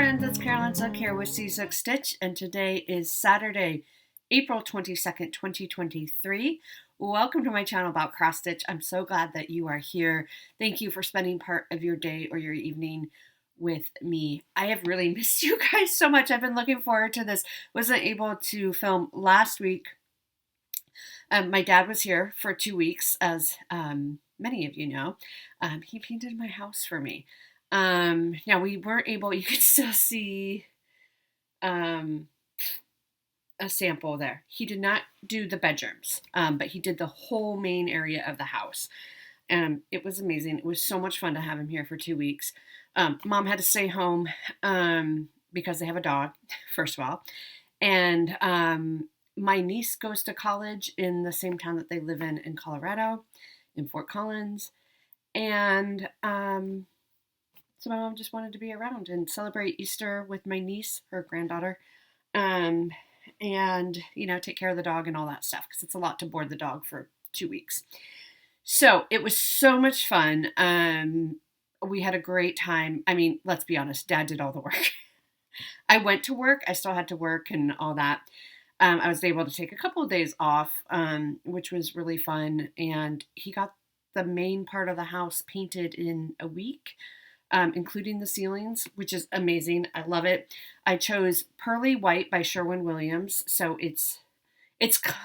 friends, it's Carolyn Zook here with C6 Stitch, and today is Saturday, April 22nd, 2023. Welcome to my channel about cross stitch. I'm so glad that you are here. Thank you for spending part of your day or your evening with me. I have really missed you guys so much. I've been looking forward to this. Wasn't able to film last week. My dad was here for 2 weeks, as many of you know. He painted my house for me. Now we weren't able, you could still see a sample there. He did not do the bedrooms, but he did the whole main area of the house. It was amazing. It was so much fun to have him here for 2 weeks. Mom had to stay home because they have a dog, first of all. And my niece goes to college in the same town that they live in Colorado, in Fort Collins. And so my mom just wanted to be around and celebrate Easter with my niece, her granddaughter, and, you know, take care of the dog and all that stuff, because it's a lot to board the dog for 2 weeks. So it was so much fun. We had a great time. I mean, let's be honest, Dad did all the work. I went to work. I still had to work and all that. I was able to take a couple of days off, which was really fun. And he got the main part of the house painted in a week, including the ceilings, which is amazing. I love it. I chose Pearly White by Sherwin-Williams. So it's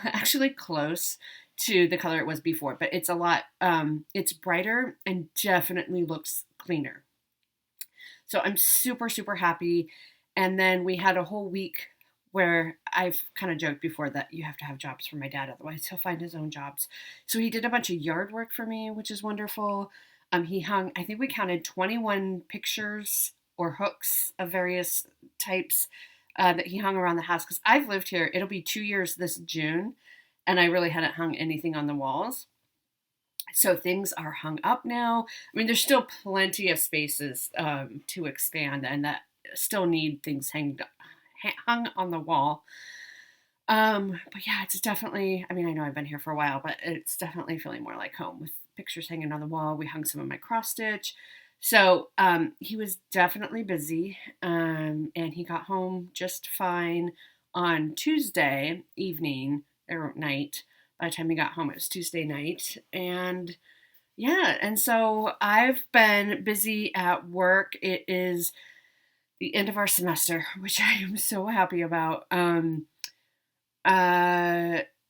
actually close to the color it was before, but it's a lot, it's brighter and definitely looks cleaner. So I'm super, super happy. And then we had a whole week where I've kind of joked before that you have to have jobs for my dad, otherwise he'll find his own jobs. So he did a bunch of yard work for me, which is wonderful. He hung, I think we counted 21 pictures or hooks of various types that he hung around the house, because I've lived here, it'll be 2 years this June, and I really hadn't hung anything on the walls. So things are hung up now. I mean, there's still plenty of spaces to expand and that still need things hung on the wall. But yeah, it's definitely, I mean, I know I've been here for a while, but it's definitely feeling more like home with pictures hanging on the wall. We hung some of my cross stitch. So he was definitely busy, and he got home just fine on Tuesday evening or night. By the time he got home, it was Tuesday night. And yeah, and so I've been busy at work. It is the end of our semester, which I am so happy about.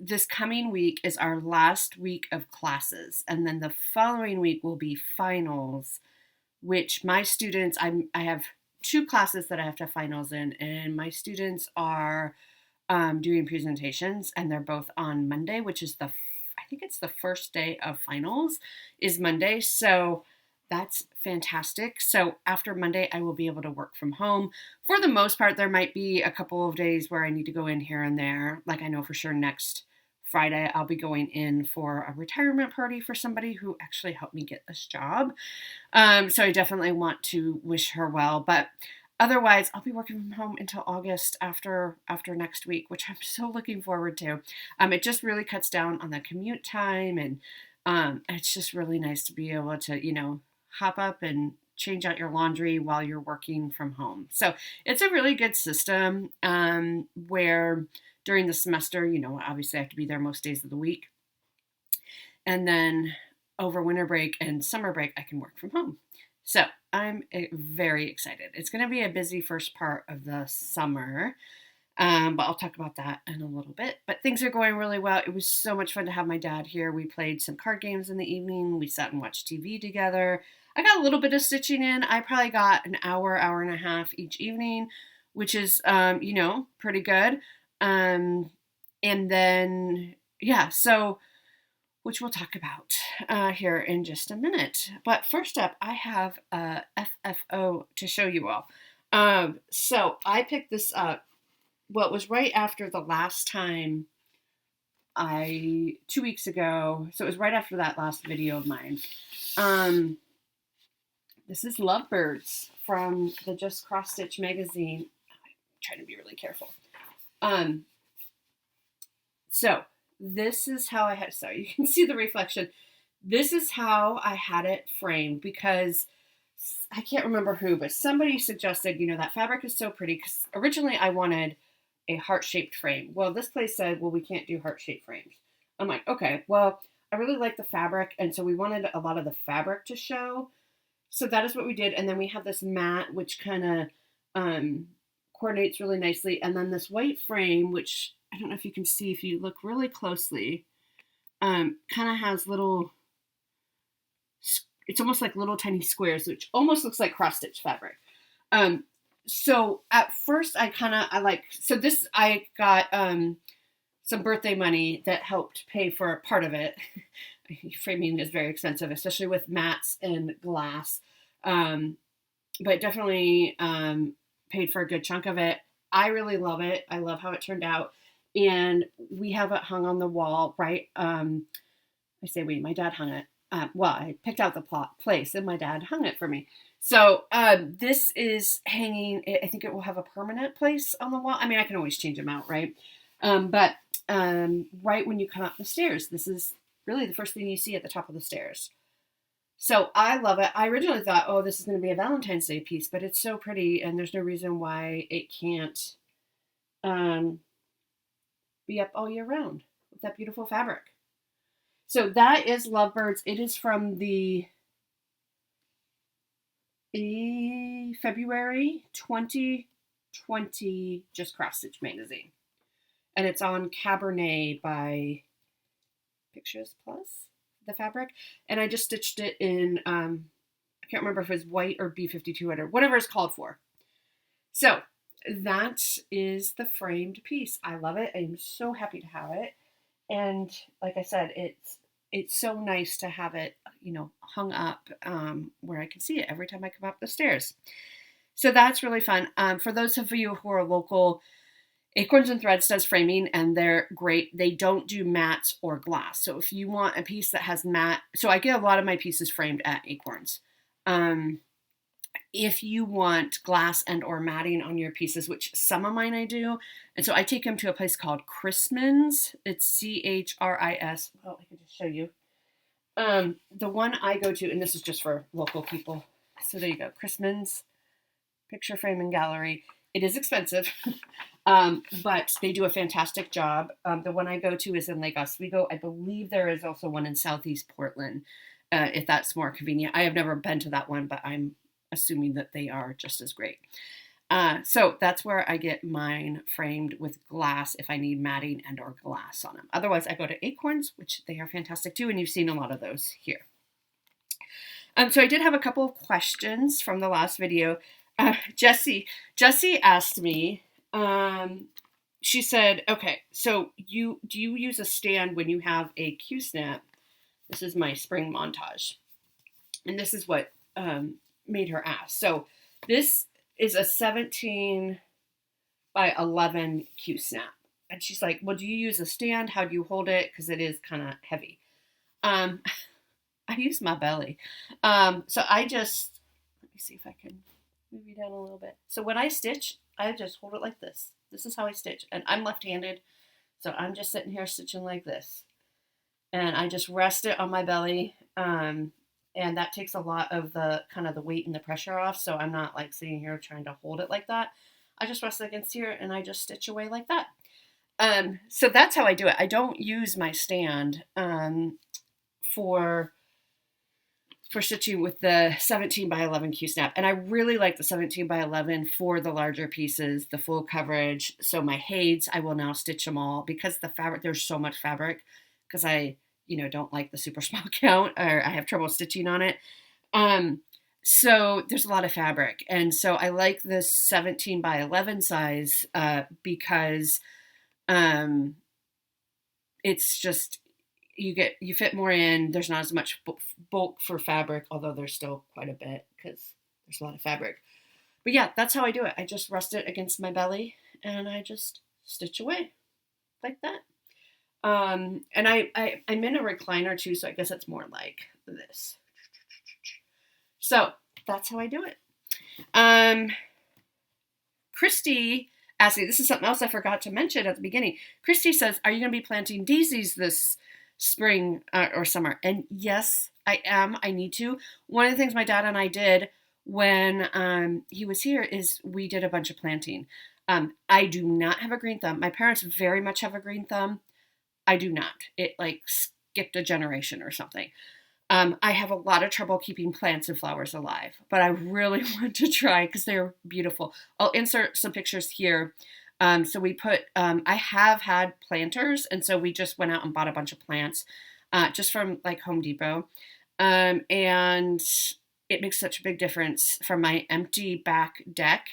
This coming week is our last week of classes, and then the following week will be finals, which my students, I have 2 classes that I have to have finals in, and my students are doing presentations, and they're both on Monday, which is I think it's the first day of finals is Monday. So that's fantastic. So after Monday, I will be able to work from home. For the most part, there might be a couple of days where I need to go in here and there. Like I know for sure next Friday, I'll be going in for a retirement party for somebody who actually helped me get this job. So I definitely want to wish her well. But otherwise, I'll be working from home until August after next week, which I'm so looking forward to. It just really cuts down on the commute time, and it's just really nice to be able to, you know, hop up and change out your laundry while you're working from home. So it's a really good system where during the semester, you know, obviously I have to be there most days of the week. And then over winter break and summer break, I can work from home. So I'm very excited. It's going to be a busy first part of the summer, but I'll talk about that in a little bit. But things are going really well. It was so much fun to have my dad here. We played some card games in the evening. We sat and watched TV together. I got a little bit of stitching in. I probably got an hour, hour and a half each evening, which is, you know, pretty good. And then, yeah, so which we'll talk about here in just a minute. But first up, I have a FFO to show you all. So I picked this up. Well, it was right after the last time 2 weeks ago. So it was right after that last video of mine. This is Lovebirds from the Just Cross Stitch magazine. I'm trying to be really careful. So this is how I had, sorry, you can see the reflection. This is how I had it framed, because I can't remember who, but somebody suggested, that fabric is so pretty, because originally I wanted a heart-shaped frame. Well, this place said, well, we can't do heart-shaped frames. I'm like, okay, well, I really like the fabric, and so we wanted a lot of the fabric to show. So that is what we did, and then we have this mat, which kind of coordinates really nicely, and then this white frame, which I don't know if you can see if you look really closely, kind of has little, it's almost like little tiny squares, which almost looks like cross-stitch fabric. So at first I got some birthday money that helped pay for part of it. Framing is very expensive, especially with mats and glass. But definitely paid for a good chunk of it. I really love it. I love how it turned out. And we have it hung on the wall, right? My dad hung it. I picked out the place and my dad hung it for me. So this is hanging, I think it will have a permanent place on the wall. I mean, I can always change them out, right? But right when you come up the stairs, this is really the first thing you see at the top of the stairs. So I love it. I originally thought, oh, this is going to be a Valentine's Day piece, but it's so pretty and there's no reason why it can't be up all year round with that beautiful fabric. So that is Lovebirds. It is from the February 2020 Just Cross Stitch magazine. And it's on Cabernet by Pictures Plus, the fabric. And I just stitched it in, I can't remember if it was white or B5200, whatever it's called for. So that is the framed piece. I love it. I'm so happy to have it. And like I said, it's so nice to have it, hung up where I can see it every time I come up the stairs. So that's really fun. For those of you who are local, Acorns and Thread does framing, and they're great. They don't do mats or glass. So if you want a piece that has matte, so I get a lot of my pieces framed at Acorns. If you want glass and or matting on your pieces, which some of mine I do, and so I take them to a place called Chrisman's. It's CHRIS. Well, I can just show you. The one I go to, and this is just for local people. So there you go, Chrisman's Picture Frame and Gallery. It is expensive, but they do a fantastic job. The one I go to is in Lake Oswego. I believe there is also one in Southeast Portland, if that's more convenient. I have never been to that one, but I'm assuming that they are just as great. So that's where I get mine framed with glass if I need matting and or glass on them. Otherwise, I go to Acorns, which they are fantastic too, and you've seen a lot of those here. So I did have a couple of questions from the last video. Jessie asked me, she said, okay, so do you use a stand when you have a Q-snap? This is my spring montage. And this is what made her ask. So this is a 17 by 11 Q-snap. And she's like, well, do you use a stand? How do you hold it? Because it is kind of heavy. I use my belly. So I just, let me see if I can move you down a little bit. So when I stitch, I just hold it like this. This is how I stitch. And I'm left-handed, so I'm just sitting here stitching like this. And I just rest it on my belly. And that takes a lot of the kind of the weight and the pressure off. So I'm not like sitting here trying to hold it like that. I just rest it against here and I just stitch away like that. So that's how I do it. I don't use my stand for stitching with the 17 by 11 Q-snap. And I really like the 17 by 11 for the larger pieces, the full coverage. So my heids, I will now stitch them all because the fabric, there's so much fabric because I, don't like the super small count or I have trouble stitching on it. So there's a lot of fabric. And so I like the 17 by 11 size because it's just, you fit more in. There's not as much bulk for fabric, although there's still quite a bit because there's a lot of fabric. But yeah, that's how I do it. I just rest it against my belly and I just stitch away like that. And I'm in a recliner too, so I guess it's more like this. So that's how I do it. Christy asked me, this is something else I forgot to mention at the beginning. Christy says, are you going to be planting daisies this spring or summer? And yes, I am. I need to. One of the things my dad and I did when he was here is we did a bunch of planting. I do not have a green thumb. My parents very much have a green thumb. I do not. It like skipped a generation or something. I have a lot of trouble keeping plants and flowers alive, but I really want to try because they're beautiful. I'll insert some pictures here. So we put, I have had planters, and so we just went out and bought a bunch of plants just from like Home Depot. And it makes such a big difference from my empty back deck.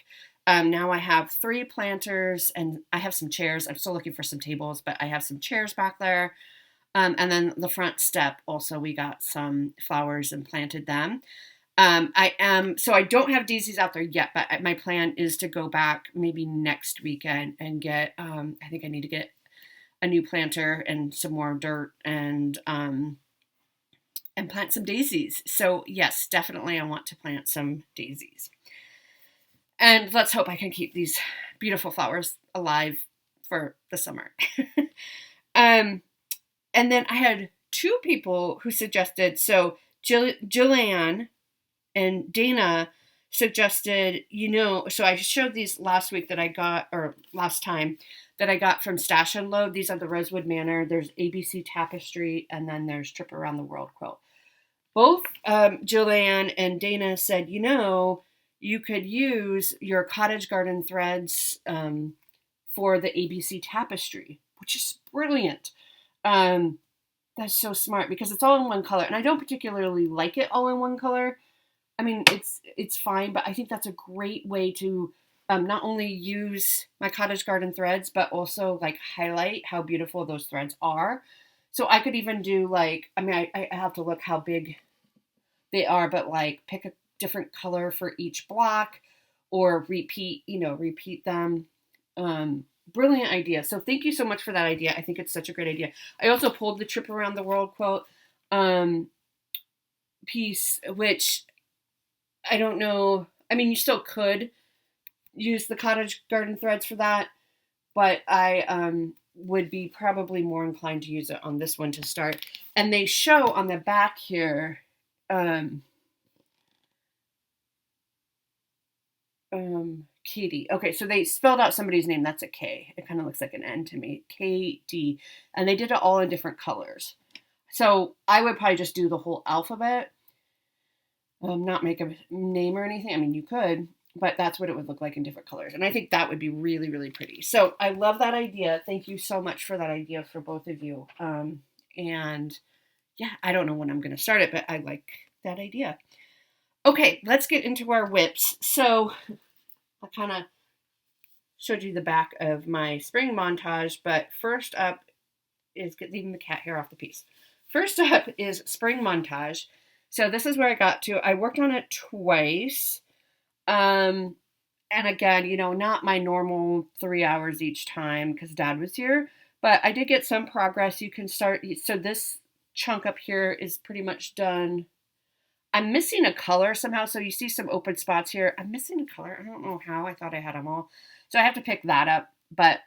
Now I have 3 planters and I have some chairs. I'm still looking for some tables, but I have some chairs back there. And then the front step also, we got some flowers and planted them. So I don't have daisies out there yet, but my plan is to go back maybe next weekend and get, I think I need to get a new planter and some more dirt and plant some daisies. So yes, definitely I want to plant some daisies. And let's hope I can keep these beautiful flowers alive for the summer. And then I had 2 people who suggested, so Julianne and Dana suggested, so I showed these last week that I got, or last time, that I got from Stash and Load. These are the Rosewood Manor. There's ABC Tapestry, and then there's Trip Around the World quilt. Both Julianne and Dana said, you could use your cottage garden threads for the ABC Tapestry, which is brilliant. That's so smart because it's all in one color, and I don't particularly like it all in one color. I mean, it's fine, but I think that's a great way to not only use my cottage garden threads, but also like highlight how beautiful those threads are. So I could even do like, I have to look how big they are, but like pick a different color for each block or repeat them. Brilliant idea. So thank you so much for that idea. I think it's such a great idea. I also pulled the Trip Around the World quilt piece, which I don't know. I mean, you still could use the cottage garden threads for that, but I would be probably more inclined to use it on this one to start. And they show on the back here, Katie. Okay, so they spelled out somebody's name. That's a K. It kind of looks like an N to me. KD. And they did it all in different colors. So I would probably just do the whole alphabet. Not make a name or anything. I mean, you could, but that's what it would look like in different colors. And I think that would be really, really pretty. So I love that idea. Thank you so much for that idea for both of you. And yeah, I don't know when I'm going to start it, but I like that idea. Okay, let's get into our whips. So I kind of showed you the back of my spring montage, but first up is leaving the cat hair off the piece. First up is spring montage. So this is where I got to. I worked on it twice. And again, not my normal 3 hours each time because Dad was here, but I did get some progress. You can start. So this chunk up here is pretty much done. I'm missing a color somehow. So you see some open spots here. I'm missing a color. I don't know how. I thought I had them all. So I have to pick that up. But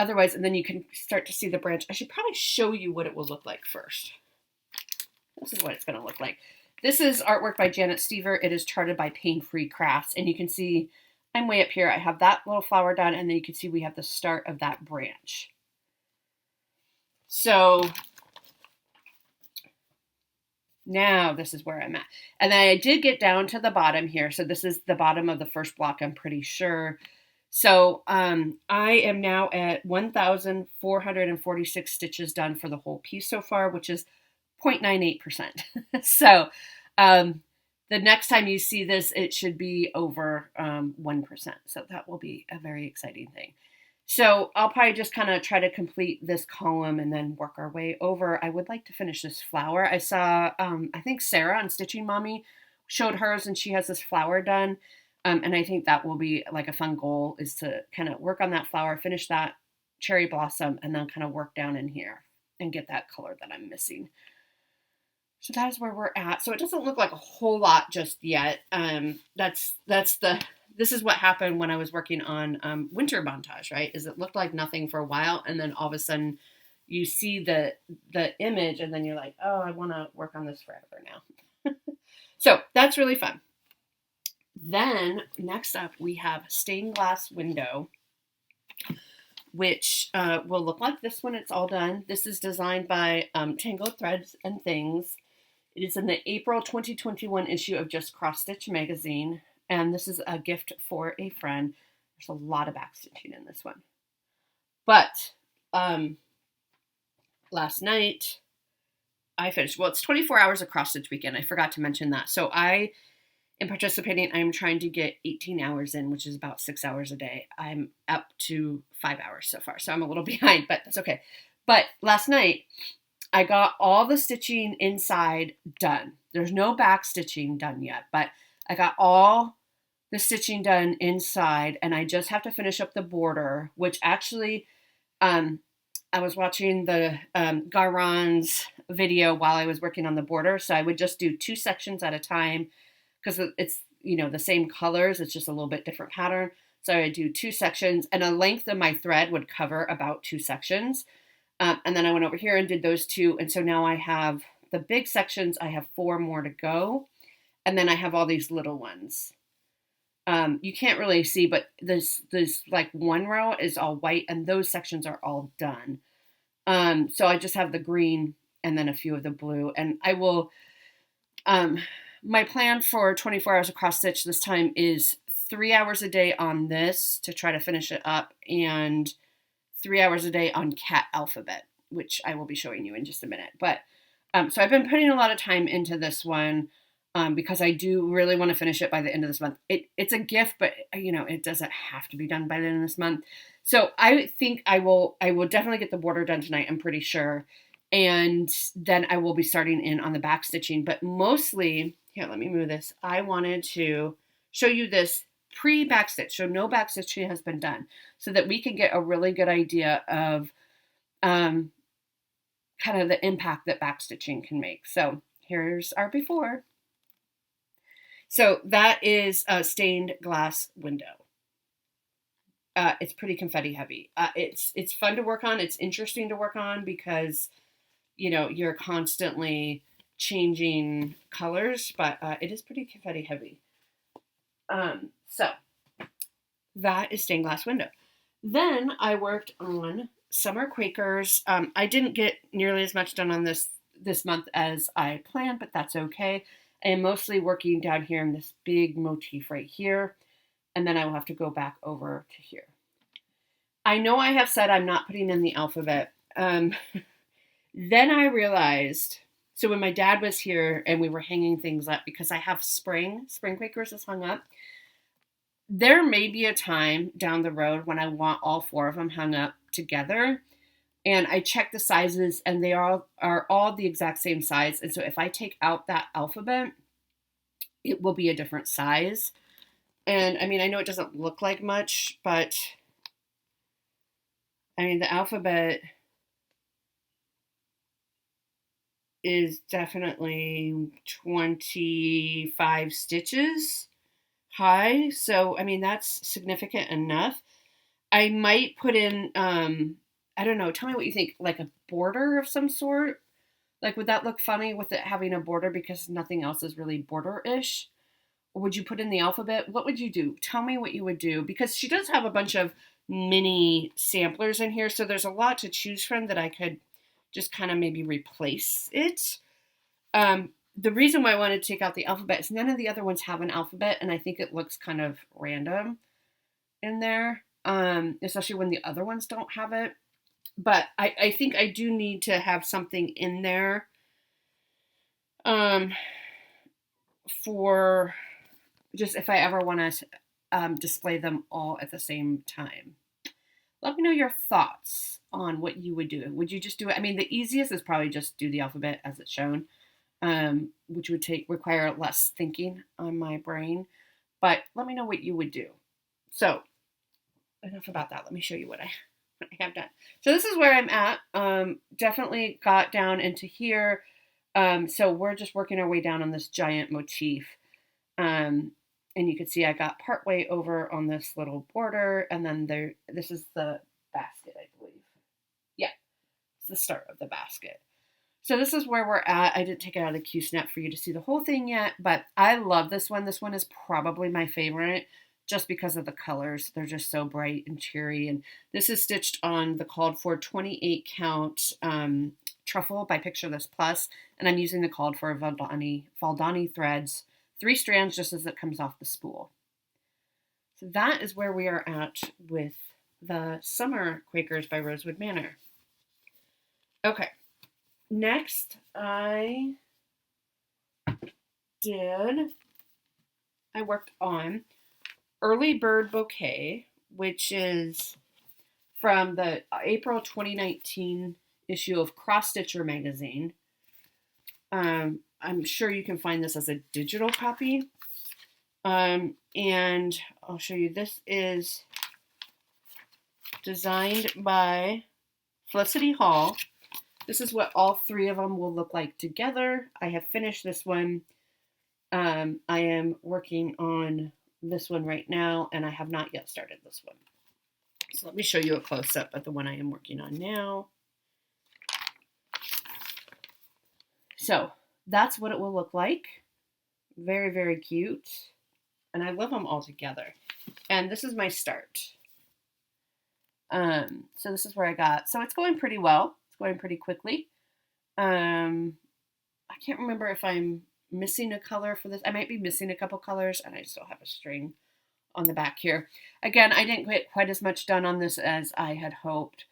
otherwise, and then you can start to see the branch. I should probably show you what it will look like first. This is what it's going to look like. This is artwork by Janet Stever. It is charted by Pain Free Crafts. And you can see I'm way up here. I have that little flower done. And then you can see we have the start of that branch. So now this is where I'm at. And then I did get down to the bottom here. So this is the bottom of the first block, I'm pretty sure. So I am now at 1,446 stitches done for the whole piece so far, which is 0.98%. So the next time you see this, it should be over 1%. So that will be a very exciting thing. So I'll probably just kind of try to complete this column and then work our way over. I would like to finish this flower. I saw, I think Sarah on Stitching Mommy showed hers and she has this flower done. And I think that will be like a fun goal is to kind of work on that flower, finish that cherry blossom, and then kind of work down in here and get that color that I'm missing. So that is where we're at. So it doesn't look like a whole lot just yet. This is what happened when I was working on winter montage, right? Is it looked like nothing for a while, and then all of a sudden you see the image, and then you're like, oh, I want to work on this forever now. So that's really fun. Then next up we have stained glass window, which will look like this when it's all done. This is designed by Tangled Threads and Things. It is in the April 2021 issue of Just Cross Stitch magazine, and this is a gift for a friend. There's a lot of backstitching in this one. But last night I finished, well, it's 24 hours of cross stitch weekend. I forgot to mention that. So I am participating. I'm trying to get 18 hours in, which is about 6 hours a day. I'm up to 5 hours so far, so I'm a little behind, but that's okay. But last night I got all the stitching inside done. There's no back stitching done yet, but I got all the stitching done inside, and I just have to finish up the border, which actually, I was watching the Garon's video while I was working on the border, so I would just do 2 sections at a time because it's, you know, the same colors, it's just a little bit different pattern. So I would do 2 sections, and the length of my thread would cover about 2 sections. And then I went over here and did those 2, and so now I have the big sections. I have 4 more to go, and then I have all these little ones. You can't really see, but there's like one row is all white, and those sections are all done. So I just have the green and then a few of the blue, and I will, my plan for 24 hours of cross stitch this time is 3 hours a day on this to try to finish it up, and 3 hours a day on cat alphabet, which I will be showing you in just a minute. But so I've been putting a lot of time into this one because I do really want to finish it by the end of this month. It's a gift, but you know, it doesn't have to be done by the end of this month. So I think I will definitely get the border done tonight, I'm pretty sure. And then I will be starting in on the back stitching. But mostly, here, let me move this. I wanted to show you this pre-back stitch, so no back stitching has been done, so that we can get a really good idea of kind of the impact that back stitching can make. So here's our before. So that is a stained glass window. It's pretty confetti heavy. It's fun to work on. It's interesting to work on because, you know, you're constantly changing colors, but it is pretty confetti heavy. So that is stained glass window. Then I worked on summer Quakers. I didn't get nearly as much done on this month as I planned, but that's okay. I am mostly working down here in this big motif right here, and then I will have to go back over to here. I know I have said I'm not putting in the alphabet. Then I realized, so when my dad was here and we were hanging things up, because I have spring Quakers is hung up, there may be a time down the road when I want all 4 of them hung up together. And I check the sizes, and they are all the exact same size. And so if I take out that alphabet, it will be a different size. And I mean, I know it doesn't look like much, but I mean, the alphabet is definitely 25 stitches high. So, I mean, that's significant enough. I might put in, I don't know, tell me what you think, like a border of some sort? Like, would that look funny with it having a border because nothing else is really border-ish? Or would you put in the alphabet? What would you do? Tell me what you would do, because she does have a bunch of mini samplers in here, so there's a lot to choose from that I could just kind of maybe replace it. The reason why I wanted to take out the alphabet is none of the other ones have an alphabet, and I think it looks kind of random in there, especially when the other ones don't have it. But I think I do need to have something in there for just if I ever want to display them all at the same time. Let me know your thoughts on what you would do. Would you just do it? I mean, the easiest is probably just do the alphabet as it's shown, which would require less thinking on my brain. But let me know what you would do. So enough about that. Let me show you what I have done. So this is where I'm at. Definitely got down into here. So we're just working our way down on this giant motif. And you can see I got partway over on this little border, and then this is the basket, I believe. Yeah, it's the start of the basket. So this is where we're at. I didn't take it out of the Q-snap for you to see the whole thing yet, but I love this one. This one is probably my favorite just because of the colors. They're just so bright and cheery. And this is stitched on the called for 28 count truffle by Picture This Plus, and I'm using the called for Valdani threads, 3 strands just as it comes off the spool. So that is where we are at with the Summer Quakers by Rosewood Manor. Okay, next I worked on Early Bird Bouquet, which is from the April 2019 issue of Cross Stitcher magazine. I'm sure you can find this as a digital copy. And I'll show you. This is designed by Felicity Hall. This is what all 3 of them will look like together. I have finished this one. I am working on this one right now, and I have not yet started this one. So let me show you a close-up of the one I am working on now. So that's what it will look like. Very, very cute. And I love them all together. And this is my start. So this is where I got. So it's going pretty well. It's going pretty quickly. I can't remember if I'm missing a color for this. I might be missing a couple colors, and I still have a string on the back here. Again, I didn't get quite as much done on this as I had hoped.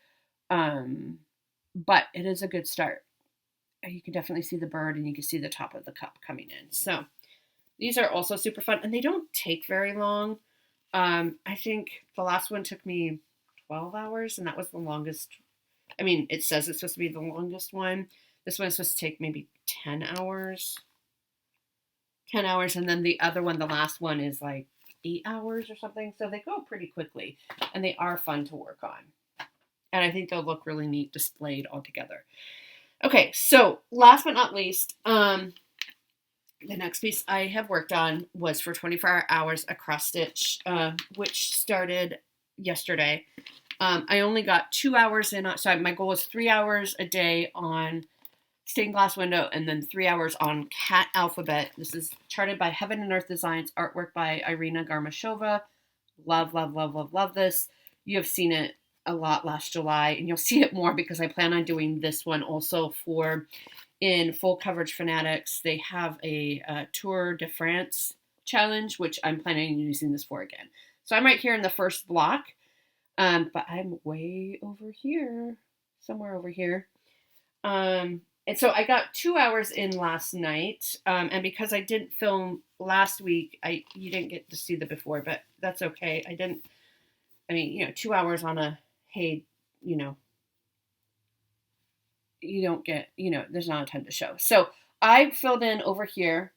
But it is a good start. You can definitely see the bird, and you can see the top of the cup coming in. So these are also super fun, and they don't take very long. I think the last one took me 12 hours, and that was the longest. I mean, it says it's supposed to be the longest one. This one is supposed to take maybe 10 hours. 10 hours, and then the other one, the last one, is like 8 hours or something. So they go pretty quickly, and they are fun to work on. And I think they'll look really neat displayed all together. Okay, so last but not least, the next piece I have worked on was for 24 hours a cross stitch, which started yesterday. I only got 2 hours in. So my goal was 3 hours a day on stained glass window and then 3 hours on cat alphabet. This is charted by Heaven and Earth Designs, artwork by Irina Garmashova. Love, love, love, love, love this. You have seen it a lot last July, and you'll see it more because I plan on doing this one also for in Full Coverage Fanatics. They have a Tour de France challenge, which I'm planning on using this for again. So I'm right here in the first block, but I'm way over here, somewhere over here. And so I got 2 hours in last night, and because I didn't film last week, you didn't get to see the before, but that's okay. I mean, 2 hours on a hey, you don't get, there's not a ton to show. So I filled in over here,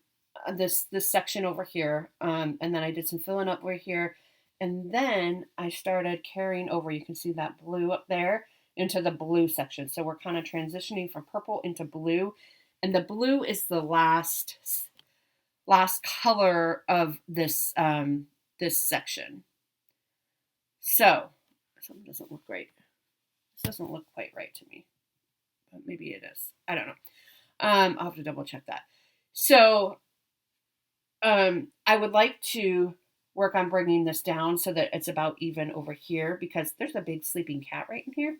this section over here, and then I did some filling up over here, and then I started carrying over, you can see that blue up there, into the blue section. So we're kind of transitioning from purple into blue, and the blue is the last color of this this section. So something doesn't look right. This doesn't look quite right to me, but maybe it is. I don't know. I'll have to double check that. So I would like to work on bringing this down so that it's about even over here, because there's a big sleeping cat right in here.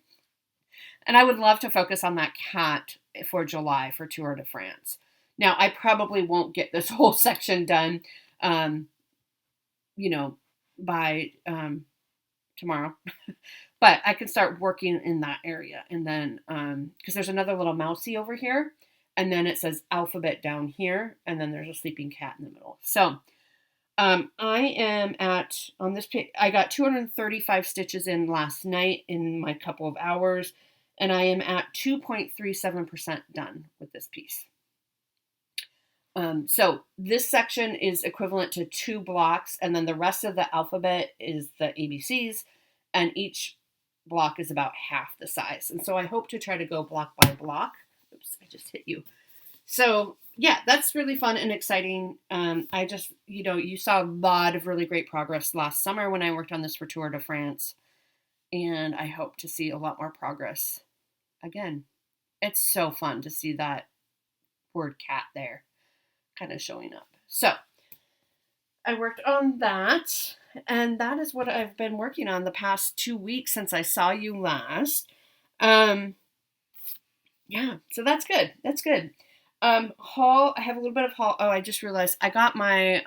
And I would love to focus on that cat for July for Tour de France. Now, I probably won't get this whole section done, by tomorrow. But I can start working in that area. And then, because there's another little mousey over here. And then it says alphabet down here. And then there's a sleeping cat in the middle. So I am on this page, I got 235 stitches in last night in my couple of hours. And I am at 2.37% done with this piece. So this section is equivalent to 2 blocks, and then the rest of the alphabet is the ABCs, and each block is about half the size. And so I hope to try to go block by block. Oops, I just hit you. So yeah, that's really fun and exciting. I just, you saw a lot of really great progress last summer when I worked on this for Tour de France, and I hope to see a lot more progress again. It's so fun to see that word cat there kind of showing up. So I worked on that, and that is what I've been working on the past 2 weeks since I saw you last. Yeah, so that's good. That's good. Haul, I have a little bit of haul. Oh, I just realized I got my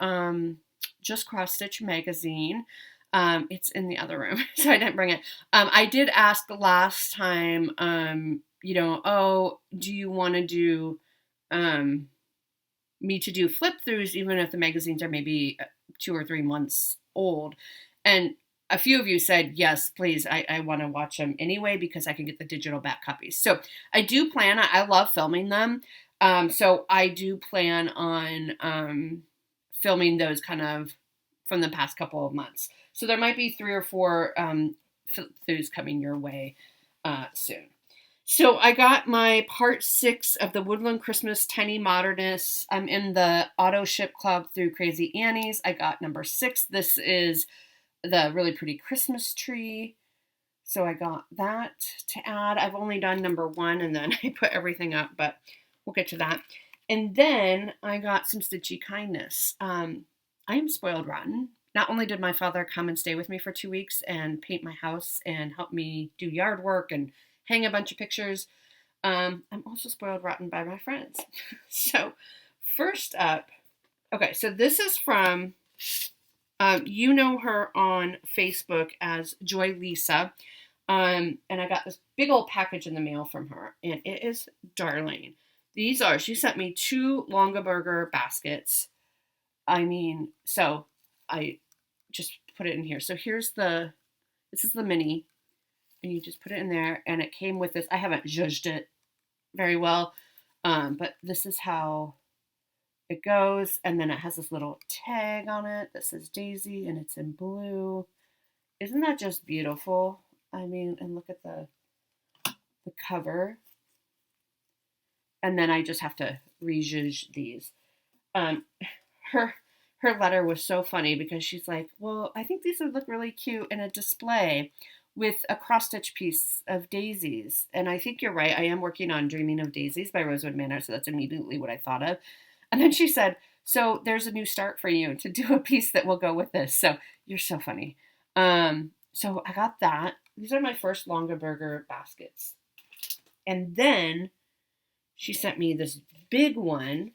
Just Cross Stitch magazine. It's in the other room, so I didn't bring it. I did ask the last time, oh, do you want to do me to do flip throughs, even if the magazines are maybe 2 or 3 months old? And a few of you said, yes, please, I want to watch them anyway because I can get the digital back copies. So I do plan, I love filming them. So I do plan on filming those kind of from the past couple of months. So there might be 3 or 4 flip-throughs coming your way soon. So I got my part 6 of the Woodland Christmas Tiny Modernists. I'm in the auto ship club through Crazy Annie's. I got number 6. This is the really pretty Christmas tree. So I got that to add. I've only done number 1 and then I put everything up, but we'll get to that. And then I got some Stitchy Kindness. I am spoiled rotten. Not only did my father come and stay with me for 2 weeks and paint my house and help me do yard work and hang a bunch of pictures, I'm also spoiled rotten by my friends. So first up, okay, so this is from, you know her on Facebook as Joy Lisa. And I got this big old package in the mail from her, and it is darling. She sent me 2 Longaberger baskets. I mean, so I just put it in here. So this is the mini, and you just put it in there, and it came with this. I haven't zhuzhed it very well, but this is how it goes. And then it has this little tag on it that says Daisy, and it's in blue. Isn't that just beautiful? I mean, and look at the cover. And then I just have to re-zhuzh these. Her letter was so funny because she's like, well, I think these would look really cute in a display with a cross-stitch piece of daisies. And I think you're right. I am working on Dreaming of Daisies by Rosewood Manor, so that's immediately what I thought of. And then she said, so there's a new start for you to do a piece that will go with this. So you're so funny. So I got that. These are my first Longaberger baskets. And then she sent me this big one.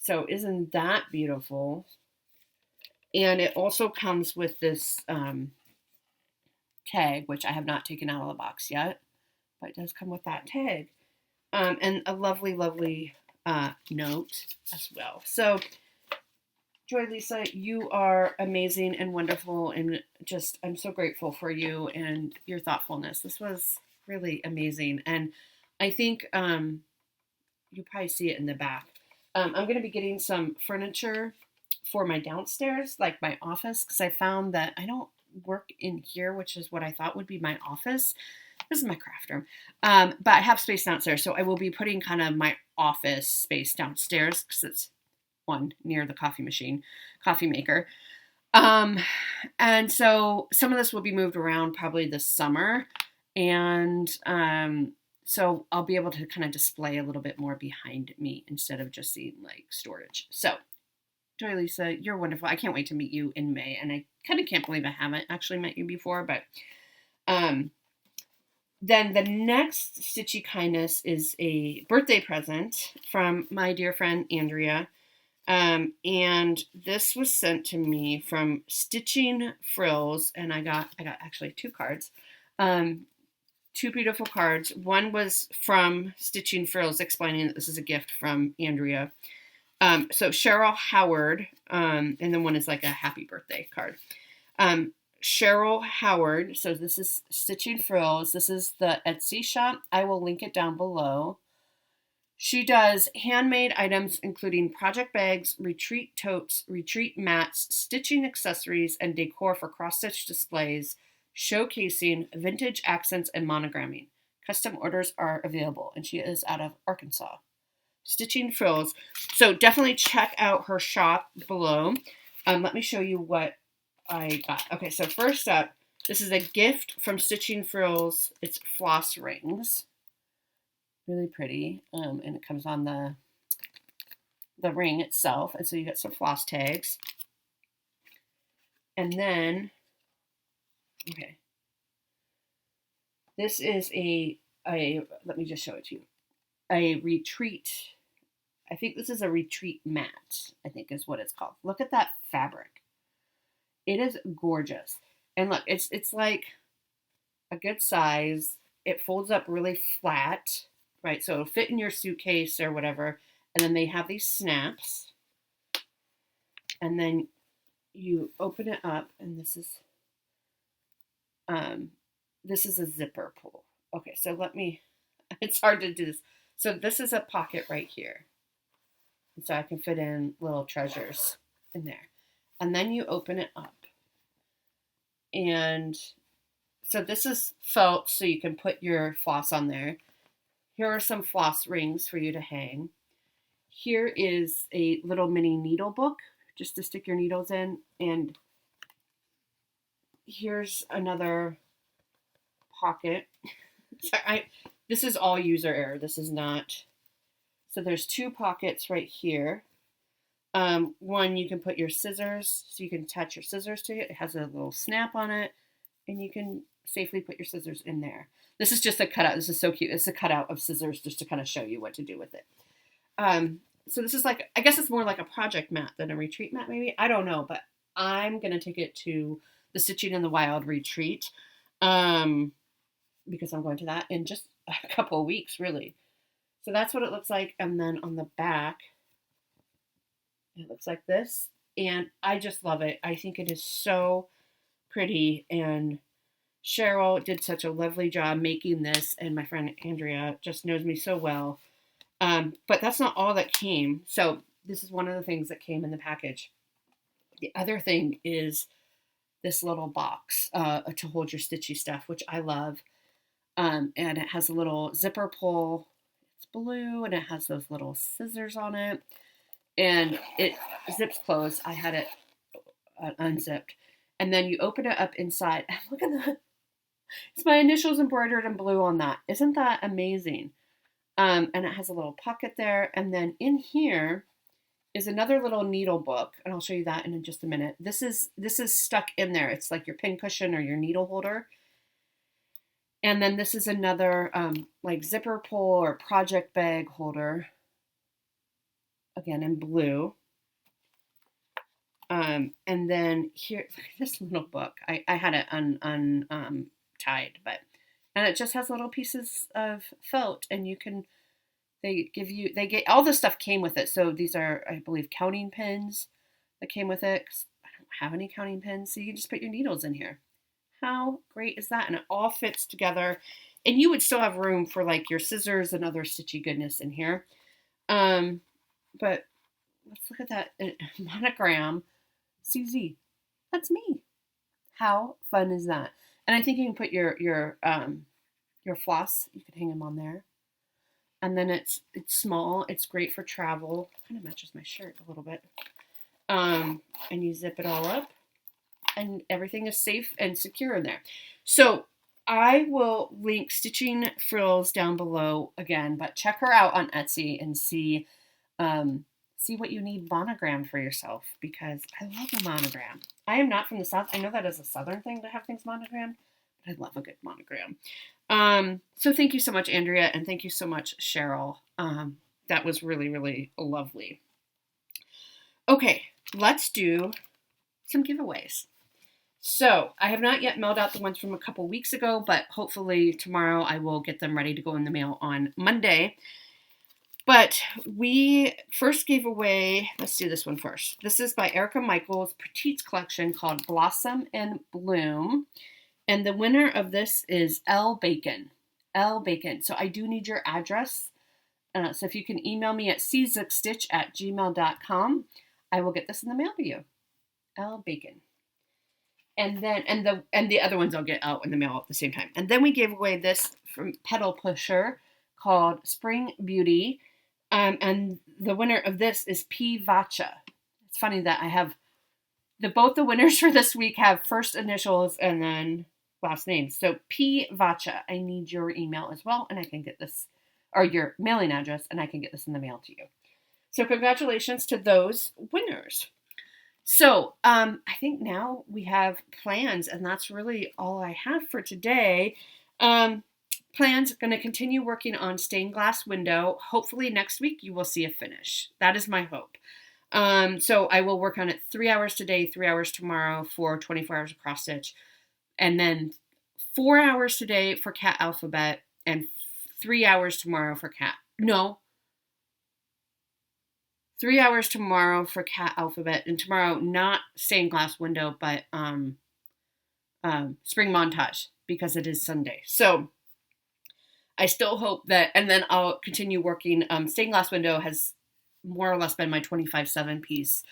So isn't that beautiful? And it also comes with this tag, which I have not taken out of the box yet, but it does come with that tag. And a lovely, lovely note as well. So Joy Lisa, you are amazing and wonderful, and just I'm so grateful for you and your thoughtfulness. This was really amazing, and I think you'll probably see it in the back. I'm going to be getting some furniture for my downstairs, like my office, because I found that I don't work in here, which is what I thought would be my office. This is my craft room, but I have space downstairs, so I will be putting kind of my office space downstairs because it's one near the coffee maker. And so some of this will be moved around probably this summer, and so I'll be able to kind of display a little bit more behind me instead of just seeing like storage. So Joy Lisa, you're wonderful. I can't wait to meet you in May, and I kind of can't believe I haven't actually met you before, but then the next Stitchy Kindness is a birthday present from my dear friend Andrea. And this was sent to me from Stitching Frills, and I got actually 2 cards. 2 beautiful cards. One was from Stitching Frills explaining that this is a gift from Andrea. So Cheryl Howard, and then one is like a happy birthday card. Cheryl Howard, so this is Stitching Frills. This is the Etsy shop. I will link it down below. She does handmade items including project bags, retreat totes, retreat mats, stitching accessories, and decor for cross-stitch displays, showcasing vintage accents and monogramming. Custom orders are available, and she is out of Arkansas. Stitching Frills. So definitely check out her shop below. Let me show you what I got. Okay, so first up, this is a gift from Stitching Frills. It's floss rings. Really pretty. And it comes on the ring itself. And so you get some floss tags. And then, okay, this is a let me just show it to you. A retreat. I think this is a retreat mat, I think is what it's called. Look at that fabric. It is gorgeous. And look, it's like a good size. It folds up really flat, right? So it'll fit in your suitcase or whatever. And then they have these snaps. And then you open it up, and this is a zipper pull. Okay, so it's hard to do this. So this is a pocket right here. And so I can fit in little treasures in there. And then you open it up. And so this is felt, so you can put your floss on there. Here are some floss rings for you to hang. Here is a little mini needle book just to stick your needles in. And here's another pocket. This is all user error. This is not. So there's two pockets right here. One, you can put your scissors, so you can attach your scissors to it. It has a little snap on it, and you can safely put your scissors in there. This is just a cutout. This is so cute. It's a cutout of scissors just to kind of show you what to do with it. So this is like, I guess it's more like a project mat than a retreat mat, maybe. I don't know, but I'm going to take it to the Stitching in the Wild retreat because I'm going to that in just a couple of weeks, really. So that's what it looks like. And then on the back, it looks like this. And I just love it. I think it is so pretty. And Cheryl did such a lovely job making this. And my friend Andrea just knows me so well. But that's not all that came. So this is one of the things that came in the package. The other thing is this little box to hold your stitchy stuff, which I love. And it has a little zipper pull. It's blue, and it has those little scissors on it. And it zips closed. I had it unzipped. And then you open it up inside. Look at that. It's my initials embroidered in blue on that. Isn't that amazing? And it has a little pocket there. And then in here is another little needle book. And I'll show you that in just a minute. This is stuck in there. It's like your pin cushion or your needle holder. And then this is another like zipper pull or project bag holder. Again, in blue. And then here, look at this little book. I had it tied, and it just has little pieces of felt, and they get all this stuff came with it. So these are, I believe, counting pins that came with it. 'Cause I don't have any counting pins, so you can just put your needles in here. How great is that? And it all fits together, and you would still have room for like your scissors and other stitchy goodness in here. But let's look at that monogram. CZ, that's me. How fun is that? And I think you can put your floss. You can hang them on there. And then it's small. It's great for travel. Kind of matches my shirt a little bit. And you zip it all up, and everything is safe and secure in there. So I will link Stitching Frills down below again, but check her out on Etsy and see what you need monogram for yourself, because I love a monogram. I am not from the South. I know that is a Southern thing to have things monogrammed, but I love a good monogram. So thank you so much, Andrea, and thank you so much, Cheryl. That was really, really lovely. Okay, let's do some giveaways. So I have not yet mailed out the ones from a couple weeks ago, but hopefully tomorrow I will get them ready to go in the mail on Monday. But we first gave away, let's do this one first. This is by Erica Michaels' Petites collection called Blossom and Bloom. And the winner of this is L. Bacon. L. Bacon. So I do need your address. So if you can email me at czukstitch@gmail.com, I will get this in the mail to you. L. Bacon. And then, and the other ones I'll get out in the mail at the same time. And then we gave away this from Pedal Pusher called Spring Beauty. And the winner of this is P. Vacha. It's funny that I have both the winners for this week have first initials and then last names. So P. Vacha, I need your email as well, and I can get this or your mailing address, and I can get this in the mail to you. So congratulations to those winners. So I think now we have plans, and that's really all I have for today. Plans, going to continue working on stained glass window. Hopefully next week you will see a finish. That is my hope. So I will work on it 3 hours today, 3 hours tomorrow for 24 hours of cross stitch, and then 4 hours today for cat alphabet and 3 hours tomorrow for cat. No. 3 hours tomorrow for cat alphabet, and tomorrow not stained glass window, but spring montage because it is Sunday. So I still hope that, and then I'll continue working. Stained glass window has more or less been my 25/7 piece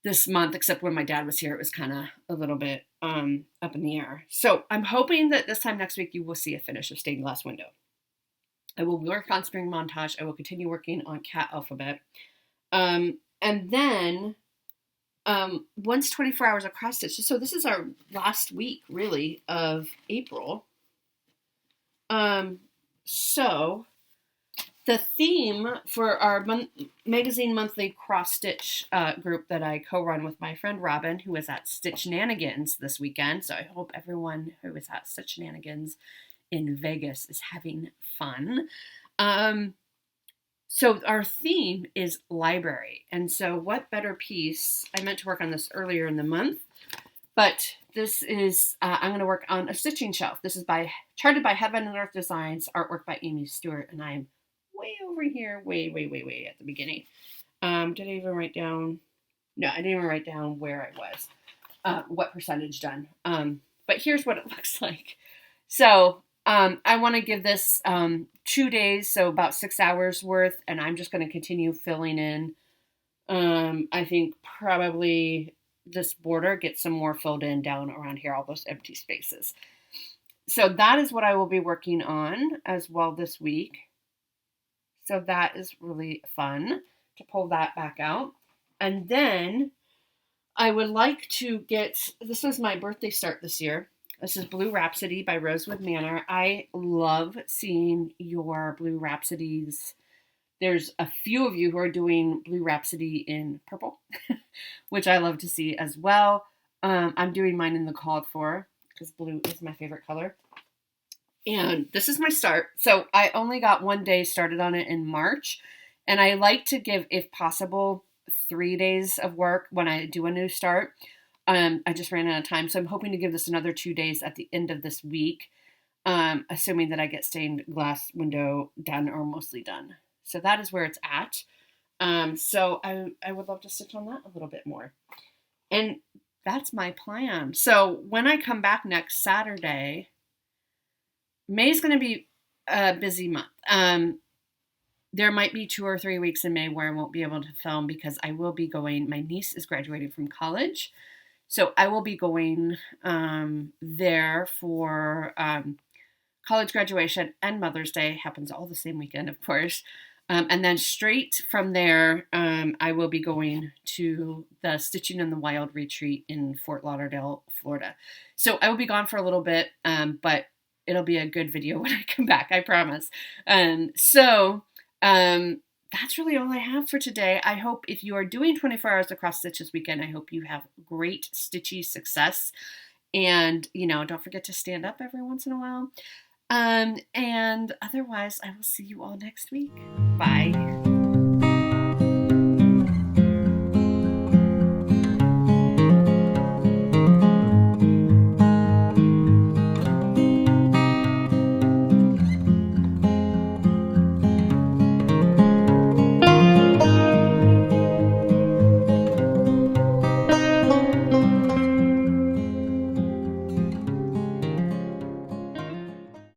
this month, except when my dad was here, it was kind of a little bit up in the air. So I'm hoping that this time next week you will see a finish of stained glass window. I will work on spring montage. I will continue working on cat alphabet. And then once 24 hours of cross stitch. So this is our last week really of April. So the theme for our magazine monthly cross stitch group that I co-run with my friend Robin, who is at Stitchnanigans this weekend. So I hope everyone who is at Stitchnanigans in Vegas is having fun. So our theme is library. And so what better piece, I meant to work on this earlier in the month, but this is, I'm going to work on a stitching shelf. This is charted by Heaven and Earth Designs, artwork by Amy Stewart, and I'm way over here, way at the beginning. Did I even write down? No, I didn't even write down where I was, what percentage done. But here's what it looks like. So I want to give this 2 days, so about 6 hours worth, and I'm just going to continue filling in. I think probably this border gets some more filled in down around here, all those empty spaces. So that is what I will be working on as well this week. So that is really fun to pull that back out. And then I would like to get, this was my birthday start this year. This is Blue Rhapsody by Rosewood Manor. I love seeing your Blue Rhapsodies. There's a few of you who are doing Blue Rhapsody in purple, which I love to see as well. I'm doing mine in the called for because blue is my favorite color. And this is my start. So I only got 1 day started on it in March. And I like to give, if possible, 3 days of work when I do a new start. I just ran out of time. So I'm hoping to give this another 2 days at the end of this week, assuming that I get stained glass window done or mostly done. So that is where it's at. So I would love to stitch on that a little bit more. And that's my plan. So when I come back next Saturday, May's going to be a busy month. There might be 2 or 3 weeks in May where I won't be able to film because I will be going, my niece is graduating from college. So I will be going there for college graduation and Mother's Day. Happens all the same weekend, of course. And then straight from there, I will be going to the Stitching in the Wild retreat in Fort Lauderdale, Florida. So I will be gone for a little bit, but it'll be a good video when I come back, I promise. So that's really all I have for today. I hope if you are doing 24 hours of cross stitch this weekend, I hope you have great stitchy success. And, don't forget to stand up every once in a while. And otherwise, I will see you all next week. Bye.